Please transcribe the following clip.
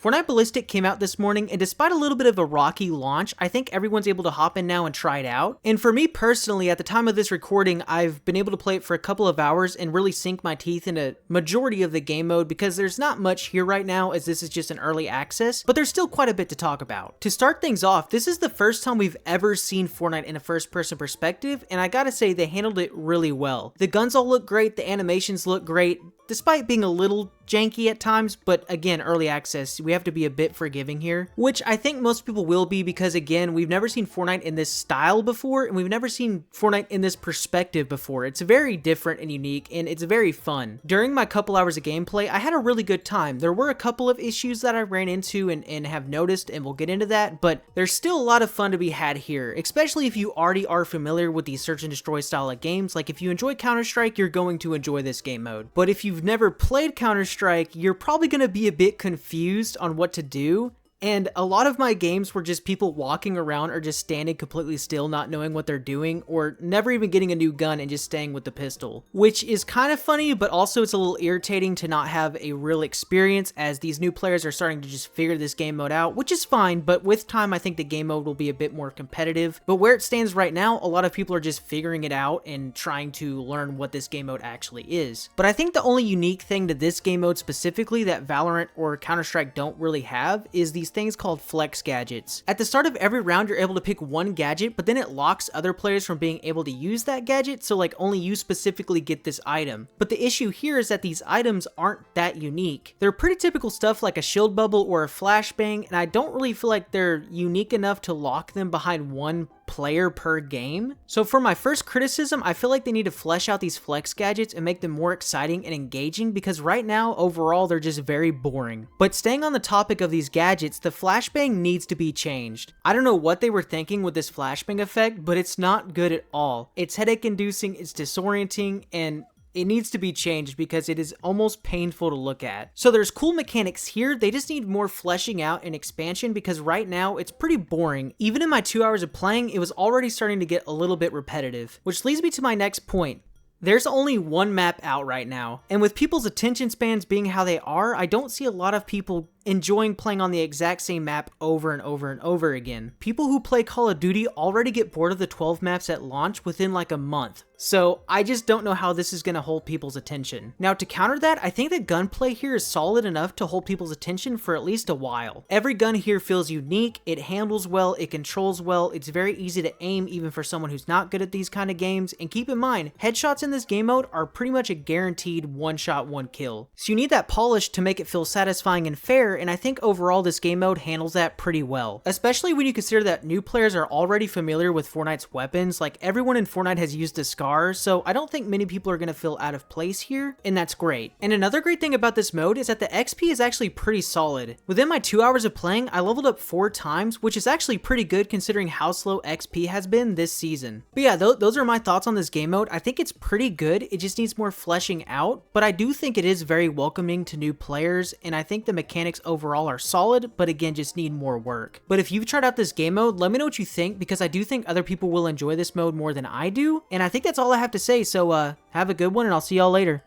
Fortnite Ballistic came out this morning, and despite a little bit of a rocky launch, I think everyone's able to hop in now and try it out. And for me personally, at the time of this recording, I've been able to play it for a couple of hours and really sink my teeth into majority of the game mode because there's not much here right now as this is just an early access, but there's still quite a bit to talk about. To start things off, this is the first time we've ever seen Fortnite in a first-person perspective, and I gotta say they handled it really well. The guns all look great, the animations look great, despite being a little janky at times, but again, early access, we have to be a bit forgiving here, which I think most people will be because again, we've never seen Fortnite in this style before, and we've never seen Fortnite in this perspective before. It's very different and unique, and it's very fun. During my couple hours of gameplay, I had a really good time. There were a couple of issues that I ran into and have noticed, and we'll get into that, but there's still a lot of fun to be had here, especially if you already are familiar with the search and destroy style of games. Like if you enjoy Counter-Strike, you're going to enjoy this game mode. But if you've never played Counter-Strike, you're probably going to be a bit confused on what to do. And a lot of my games were just people walking around or just standing completely still, not knowing what they're doing, or never even getting a new gun and just staying with the pistol. Which is kind of funny, but also it's a little irritating to not have a real experience as these new players are starting to just figure this game mode out, which is fine, but with time I think the game mode will be a bit more competitive. But where it stands right now, a lot of people are just figuring it out and trying to learn what this game mode actually is. But I think the only unique thing to this game mode specifically that Valorant or Counter-Strike don't really have is these things called flex gadgets. At the start of every round, you're able to pick one gadget, but then it locks other players from being able to use that gadget, so like only you specifically get this item. But the issue here is that these items aren't that unique. They're pretty typical stuff like a shield bubble or a flashbang, and I don't really feel like they're unique enough to lock them behind one player per game. So for my first criticism, I feel like they need to flesh out these flex gadgets and make them more exciting and engaging because right now, overall, they're just very boring. But staying on the topic of these gadgets, the flashbang needs to be changed. I don't know what they were thinking with this flashbang effect, but it's not good at all. It's headache inducing, it's disorienting, and it needs to be changed because it is almost painful to look at. So there's cool mechanics here, they just need more fleshing out and expansion because right now it's pretty boring. Even in my 2 hours of playing, it was already starting to get a little bit repetitive. Which leads me to my next point. There's only one map out right now, and with people's attention spans being how they are, I don't see a lot of people enjoying playing on the exact same map over and over and over again. People who play Call of Duty already get bored of the 12 maps at launch within like a month. So I just don't know how this is going to hold people's attention. Now to counter that, I think the gunplay here is solid enough to hold people's attention for at least a while. Every gun here feels unique, it handles well, it controls well, it's very easy to aim even for someone who's not good at these kind of games, and keep in mind, headshots in this game mode are pretty much a guaranteed one shot, one kill. So you need that polish to make it feel satisfying and fair, and I think overall this game mode handles that pretty well. Especially when you consider that new players are already familiar with Fortnite's weapons, like everyone in Fortnite has used a scar, so I don't think many people are going to feel out of place here, and that's great. And another great thing about this mode is that the XP is actually pretty solid. Within my 2 hours of playing, I leveled up 4 times, which is actually pretty good considering how slow XP has been this season. But yeah, those are my thoughts on this game mode. I think it's pretty good, it just needs more fleshing out, but I do think it is very welcoming to new players, and I think the mechanics overall are solid, but again, just need more work. But if you've tried out this game mode, let me know what you think, because I do think other people will enjoy this mode more than I do, and I think that's all I have to say, so have a good one, and I'll see y'all later.